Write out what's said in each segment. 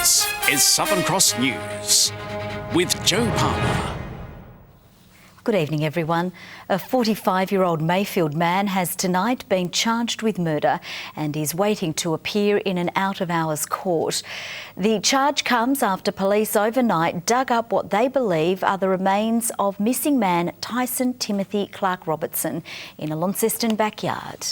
This is Southern Cross News with Joe Palmer. Good evening, everyone. A 45-year-old Mayfield man has tonight been charged with murder and is waiting to appear in an out-of-hours court. The charge comes after police overnight dug up what they believe are the remains of missing man Tyson Timothy Clark Robertson in a Launceston backyard.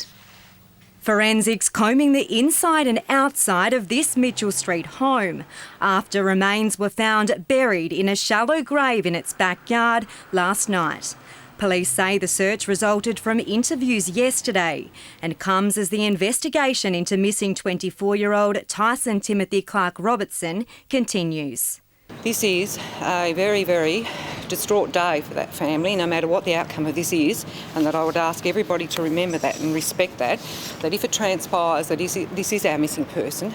Forensics combing the inside and outside of this Mitchell Street home after remains were found buried in a shallow grave in its backyard last night. Police say the search resulted from interviews yesterday and comes as the investigation into missing 24-year-old Tyson Timothy Clark Robertson continues. This is a very, very distraught day for that family, no matter what the outcome of this is, and that I would ask everybody to remember that and respect that if it transpires that this is our missing person,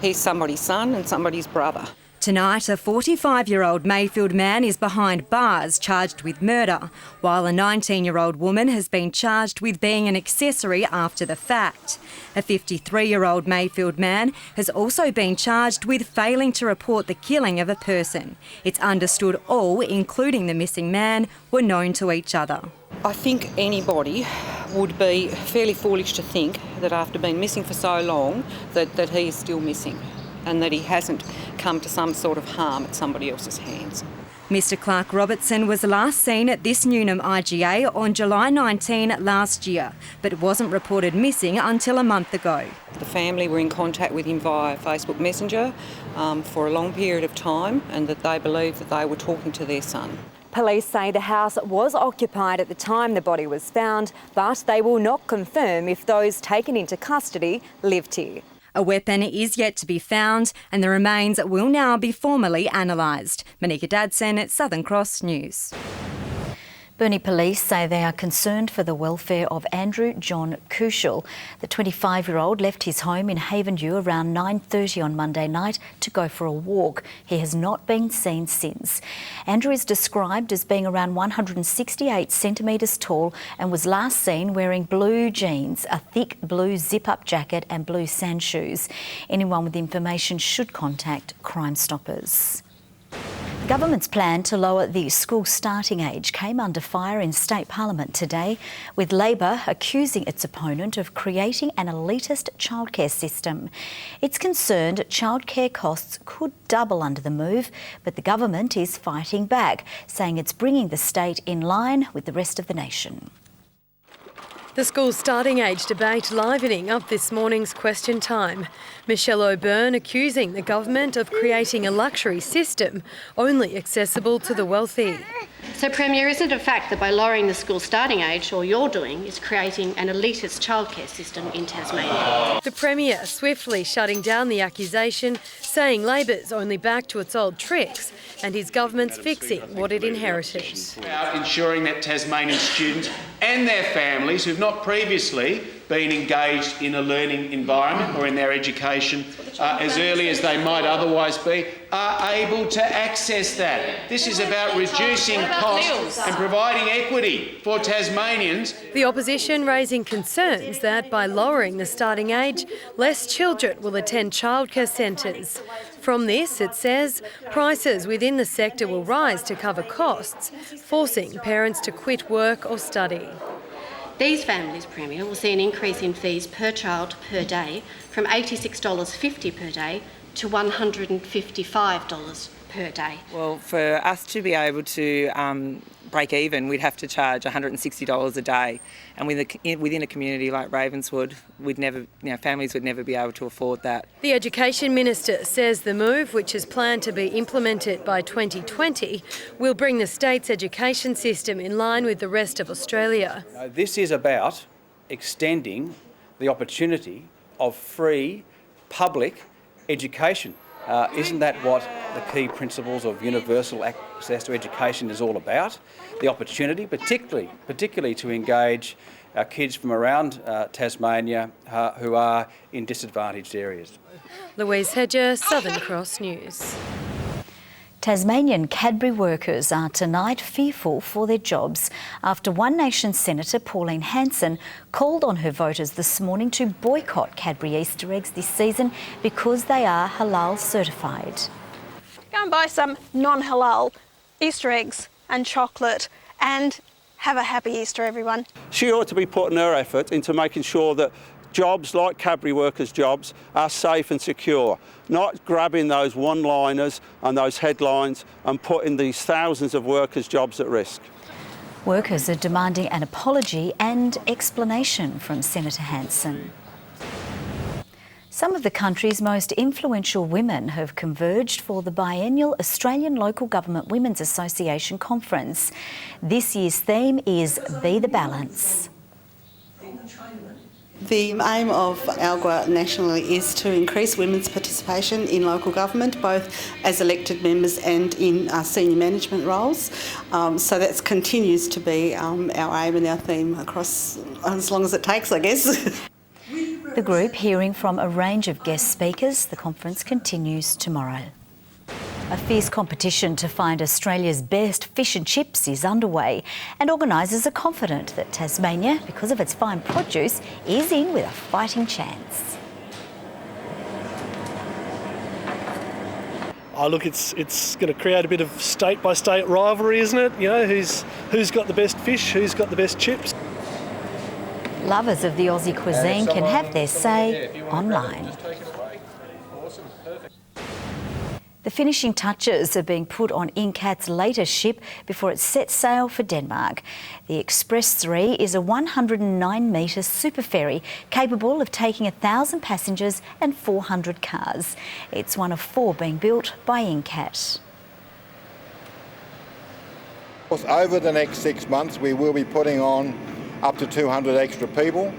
he's somebody's son and somebody's brother. Tonight, a 45-year-old Mayfield man is behind bars charged with murder, while a 19-year-old woman has been charged with being an accessory after the fact. A 53-year-old Mayfield man has also been charged with failing to report the killing of a person. It's understood all, including the missing man, were known to each other. I think anybody would be fairly foolish to think that after being missing for so long that he is still missing, and that he hasn't come to some sort of harm at somebody else's hands. Mr Clark Robertson was last seen at this Newnham IGA on July 19 last year, but wasn't reported missing until a month ago. The family were in contact with him via Facebook Messenger for a long period of time, and that they believed that they were talking to their son. Police say the house was occupied at the time the body was found, but they will not confirm if those taken into custody lived here. A weapon is yet to be found and the remains will now be formally analysed. Monika Dadson, Southern Cross News. Burnie police say they are concerned for the welfare of Andrew John Kushel. The 25-year-old left his home in Havenview around 9:30 on Monday night to go for a walk. He has not been seen since. Andrew is described as being around 168 centimetres tall and was last seen wearing blue jeans, a thick blue zip-up jacket and blue sand shoes. Anyone with information should contact Crime Stoppers. The government's plan to lower the school starting age came under fire in State Parliament today, with Labor accusing its opponent of creating an elitist childcare system. It's concerned childcare costs could double under the move, but the government is fighting back, saying it's bringing the state in line with the rest of the nation. The school starting age debate livening up this morning's question time. Michelle O'Byrne accusing the government of creating a luxury system only accessible to the wealthy. So, Premier, is it a fact that by lowering the school starting age, all you're doing is creating an elitist childcare system in Tasmania? The Premier swiftly shutting down the accusation, saying Labor's only back to its old tricks and his government's fixing what it inherited. About ensuring that Tasmanian students and their families who've not previously been engaged in a learning environment or in their education as early as they might otherwise be, are able to access that. This is about reducing costs and providing equity for Tasmanians. The opposition raising concerns that by lowering the starting age, less children will attend childcare centres. From this, it says, prices within the sector will rise to cover costs, forcing parents to quit work or study. These families, Premier, will see an increase in fees per child per day from $86.50 per day to $155 per day. Well, for us to be able to break even, we'd have to charge $160 a day, and within a community like Ravenswood, families would never be able to afford that. The Education Minister says the move, which is planned to be implemented by 2020, will bring the state's education system in line with the rest of Australia. This is about extending the opportunity of free public education. Isn't that what the key principles of universal access to education is all about? The opportunity, particularly to engage our kids from around Tasmania who are in disadvantaged areas. Louise Hedger, Southern Cross News. Tasmanian Cadbury workers are tonight fearful for their jobs after One Nation Senator Pauline Hanson called on her voters this morning to boycott Cadbury Easter eggs this season because they are halal certified. Go and buy some non-halal Easter eggs and chocolate and have a happy Easter, everyone. She ought to be putting her effort into making sure that jobs like Cadbury workers' jobs are safe and secure, not grabbing those one-liners and those headlines and putting these thousands of workers' jobs at risk. Workers are demanding an apology and explanation from Senator Hanson. Some of the country's most influential women have converged for the biennial Australian Local Government Women's Association Conference. This year's theme is Be the Balance. The aim of ALGWA nationally is to increase women's participation in local government, both as elected members and in senior management roles. So that continues to be our aim and our theme across as long as it takes, I guess. The group hearing from a range of guest speakers. The conference continues tomorrow. A fierce competition to find Australia's best fish and chips is underway, and organisers are confident that Tasmania, because of its fine produce, is in with a fighting chance. Oh, look, it's going to create a bit of state-by-state rivalry, isn't it? You know, who's got the best fish, who's got the best chips. Lovers of the Aussie cuisine can have their say online. The finishing touches are being put on Incat's latest ship before it sets sail for Denmark. The Express 3 is a 109-metre super ferry capable of taking 1,000 passengers and 400 cars. It's one of 4 being built by Incat. Over the next 6 months, we will be putting on up to 200 extra people,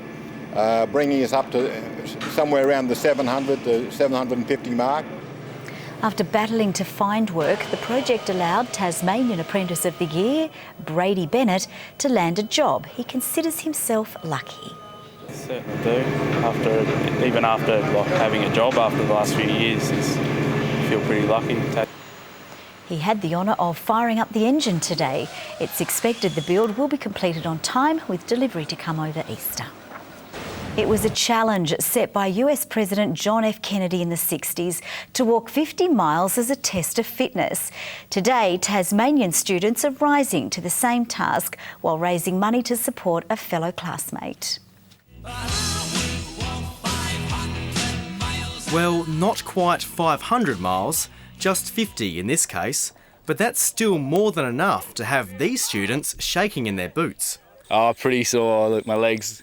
bringing us up to somewhere around the 700 to 750 mark. After battling to find work, the project allowed Tasmanian Apprentice of the Year, Brady Bennett, to land a job. He considers himself lucky. Certainly do. Even after having a job after the last few years, I feel pretty lucky. He had the honour of firing up the engine today. It's expected the build will be completed on time, with delivery to come over Easter. It was a challenge set by US President John F. Kennedy in the 60s to walk 50 miles as a test of fitness. Today, Tasmanian students are rising to the same task while raising money to support a fellow classmate. Well, not quite 500 miles, just 50 in this case, but that's still more than enough to have these students shaking in their boots. Oh, pretty sore. Look, my legs,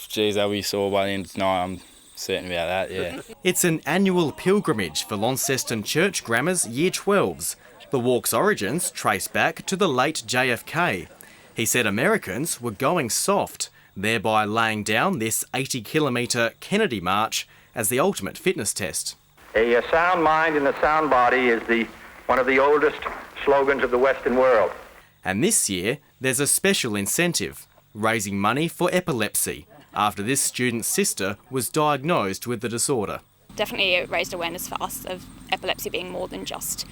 geez, they'll be sore by the end of tonight, I'm certain about that, yeah. It's an annual pilgrimage for Launceston Church Grammar's Year 12s. The walk's origins trace back to the late JFK. He said Americans were going soft, thereby laying down this 80-kilometre Kennedy March as the ultimate fitness test. A sound mind in a sound body is one of the oldest slogans of the Western world. And this year, there's a special incentive, raising money for epilepsy, after this student's sister was diagnosed with the disorder. Definitely it raised awareness for us of epilepsy being more than just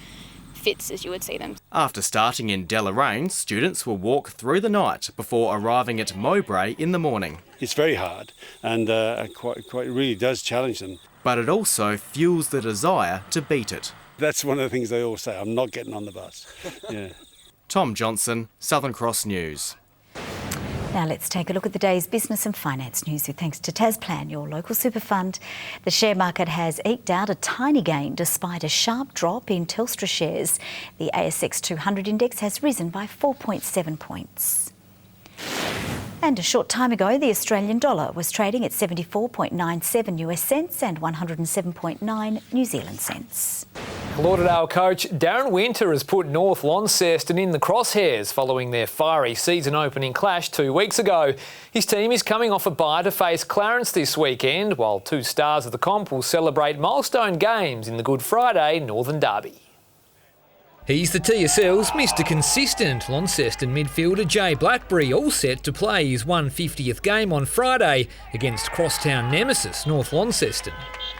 fits as you would see them. After starting in Deloraine, students will walk through the night before arriving at Mowbray in the morning. It's very hard and quite really does challenge them. But it also fuels the desire to beat it. That's one of the things they all say, I'm not getting on the bus. Yeah. Tom Johnson, Southern Cross News. Now let's take a look at the day's business and finance news with thanks to Tasplan, your local super fund. The share market has eked out a tiny gain despite a sharp drop in Telstra shares. The ASX 200 index has risen by 4.7 points. And a short time ago, the Australian dollar was trading at 74.97 US cents and 107.9 New Zealand cents. Lauderdale coach Darren Winter has put North Launceston in the crosshairs following their fiery season opening clash 2 weeks ago. His team is coming off a bye to face Clarence this weekend, while 2 stars of the comp will celebrate milestone games in the Good Friday Northern Derby. He's the TSL's Mr Consistent. Launceston midfielder Jay Blackberry all set to play his 150th game on Friday against crosstown nemesis North Launceston.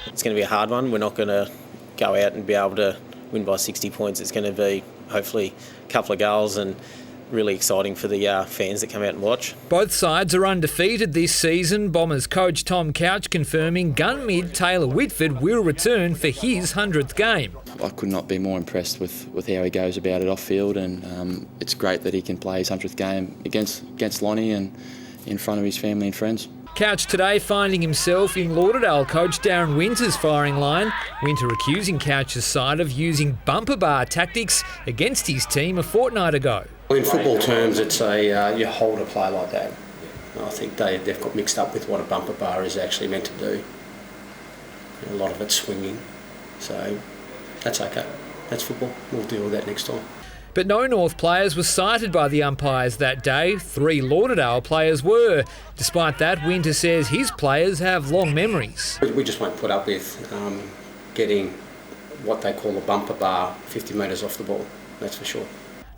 It's going to be a hard one. We're not going to go out and be able to win by 60 points. It's going to be hopefully a couple of goals and really exciting for the fans that come out and watch. Both sides are undefeated this season. Bombers coach Tom Couch confirming gun mid Taylor Whitford will return for his 100th game. I could not be more impressed with how he goes about it off field, and it's great that he can play his 100th game against Lonnie and in front of his family and friends. Couch today finding himself in Lauderdale coach Darren Winter's firing line. Winter accusing Couch's side of using bumper bar tactics against his team a fortnight ago. In football terms, it's you hold a play like that. I think they've got mixed up with what a bumper bar is actually meant to do. A lot of it's swinging, so that's okay. That's football. We'll deal with that next time. But no North players were cited by the umpires that day. 3 Lauderdale players were. Despite that, Winter says his players have long memories. We just won't put up with getting what they call a bumper bar 50 metres off the ball, that's for sure.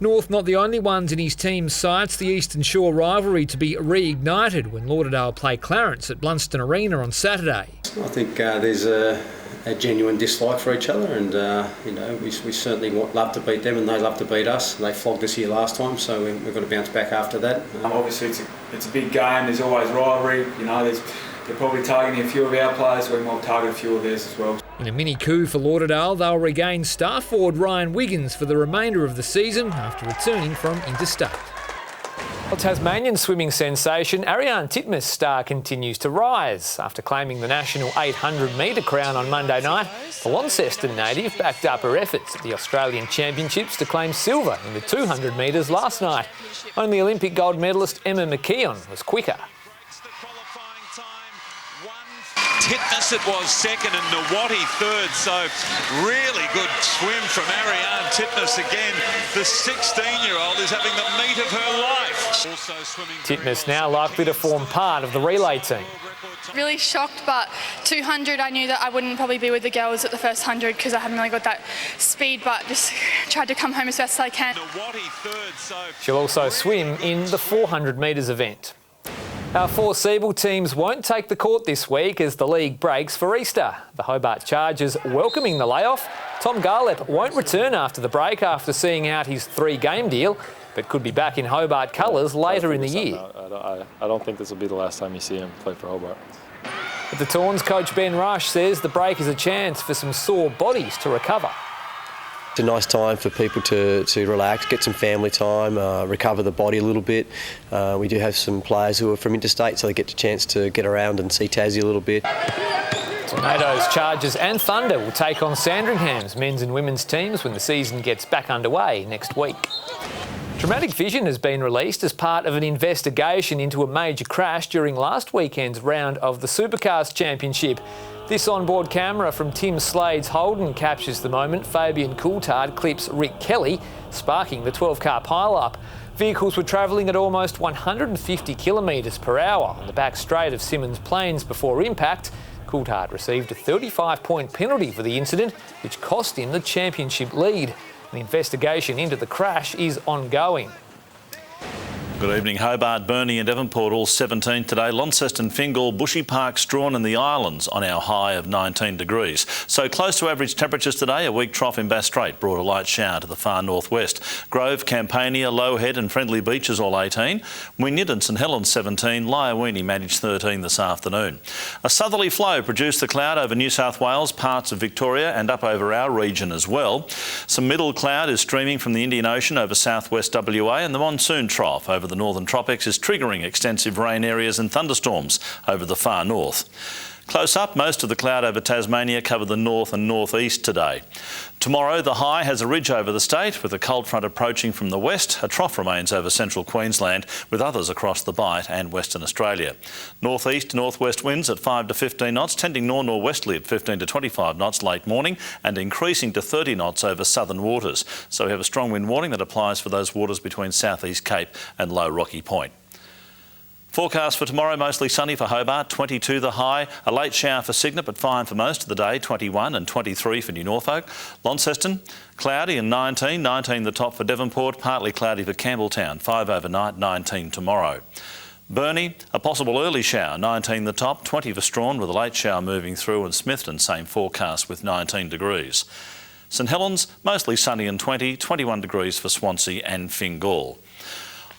North not the only ones in his team's sights. The Eastern Shore rivalry to be reignited when Lauderdale play Clarence at Blunston Arena on Saturday. I think there's a genuine dislike for each other, and we certainly love to beat them and they love to beat us. They flogged us here last time, so we've got to bounce back after that. Obviously it's a big game, there's always rivalry, they're probably targeting a few of our players, we might target a few of theirs as well. In a mini coup for Lauderdale, they'll regain star forward Ryan Wiggins for the remainder of the season after returning from interstate. Well, Tasmanian swimming sensation Ariane Titmus' star continues to rise. After claiming the national 800-metre crown on Monday night, the Launceston native backed up her efforts at the Australian Championships to claim silver in the 200 metres last night. Only Olympic gold medalist Emma McKeon was quicker. Titmus it was second and Nawati third, so really good swim from Ariane Titmus again. The 16-year-old is having the meet of her life. Also swimming. Titmus now likely to form part of the relay team. Really shocked, but 200 I knew that I wouldn't probably be with the girls at the first 100 because I haven't really got that speed, but just tried to come home as best as I can. She'll also swim in the 400 metres event. Our 4 Seabull teams won't take the court this week as the league breaks for Easter. The Hobart Chargers welcoming the layoff. Tom Garlep won't return after the break after seeing out his 3-game deal, but could be back in Hobart colours later in the year. I don't think this will be the last time you see him play for Hobart. But the Tawns coach Ben Rush says the break is a chance for some sore bodies to recover. It's a nice time for people to relax, get some family time, recover the body a little bit. We do have some players who are from interstate, so they get the chance to get around and see Tassie a little bit. Tornadoes, Chargers and Thunder will take on Sandringham's men's and women's teams when the season gets back underway next week. Dramatic vision has been released as part of an investigation into a major crash during last weekend's round of the Supercars Championship. This onboard camera from Tim Slade's Holden captures the moment Fabian Coulthard clips Rick Kelly, sparking the 12-car pile-up. Vehicles were travelling at almost 150 kilometres per hour on the back straight of Symonds Plains before impact. Coulthard received a 35-point penalty for the incident, which cost him the championship lead. The investigation into the crash is ongoing. Good evening. Hobart, Burnie and Devonport all 17 today. Launceston, Fingal, Bushy Park, Strawn and the Islands on our high of 19 degrees. So close to average temperatures today. A weak trough in Bass Strait brought a light shower to the far northwest. Grove, Campania, Lowhead and Friendly Beaches all 18. Wynyard and St Helens 17. Lyowini managed 13 this afternoon. A southerly flow produced the cloud over New South Wales, parts of Victoria and up over our region as well. Some middle cloud is streaming from the Indian Ocean over southwest WA, and the monsoon trough over the northern tropics is triggering extensive rain areas and thunderstorms over the far north. Close up, most of the cloud over Tasmania cover the north and northeast today. Tomorrow, the high has a ridge over the state with a cold front approaching from the west. A trough remains over central Queensland with others across the Bight and Western Australia. Northeast to northwest winds at 5 to 15 knots, tending north-northwesterly at 15 to 25 knots late morning and increasing to 30 knots over southern waters. So we have a strong wind warning that applies for those waters between Southeast Cape and Low Rocky Point. Forecast for tomorrow, mostly sunny for Hobart, 22 the high, a late shower for Cygnet but fine for most of the day, 21 and 23 for New Norfolk. Launceston, cloudy and 19 the top for Devonport, partly cloudy for Campbelltown, 5 overnight, 19 tomorrow. Burnie, a possible early shower, 19 the top, 20 for Strawn with a late shower moving through, and Smithton, same forecast with 19 degrees. St Helens, mostly sunny and 20, 21 degrees for Swansea and Fingal.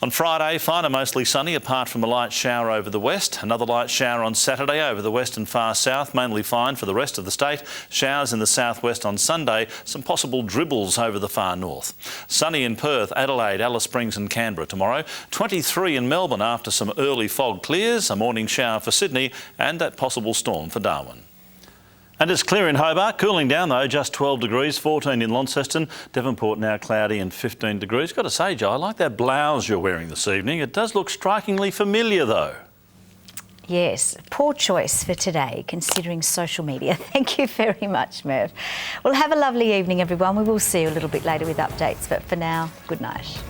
On Friday, fine and mostly sunny apart from a light shower over the west. Another light shower on Saturday over the west and far south, mainly fine for the rest of the state. Showers in the southwest on Sunday, some possible dribbles over the far north. Sunny in Perth, Adelaide, Alice Springs and Canberra tomorrow. 23 in Melbourne after some early fog clears, a morning shower for Sydney and that possible storm for Darwin. And it's clear in Hobart, cooling down though, just 12 degrees, 14 in Launceston. Devonport now cloudy and 15 degrees. Got to say, Jo, I like that blouse you're wearing this evening. It does look strikingly familiar though. Yes, poor choice for today, considering social media. Thank you very much, Merv. Well, have a lovely evening, everyone. We will see you a little bit later with updates, but for now, good night.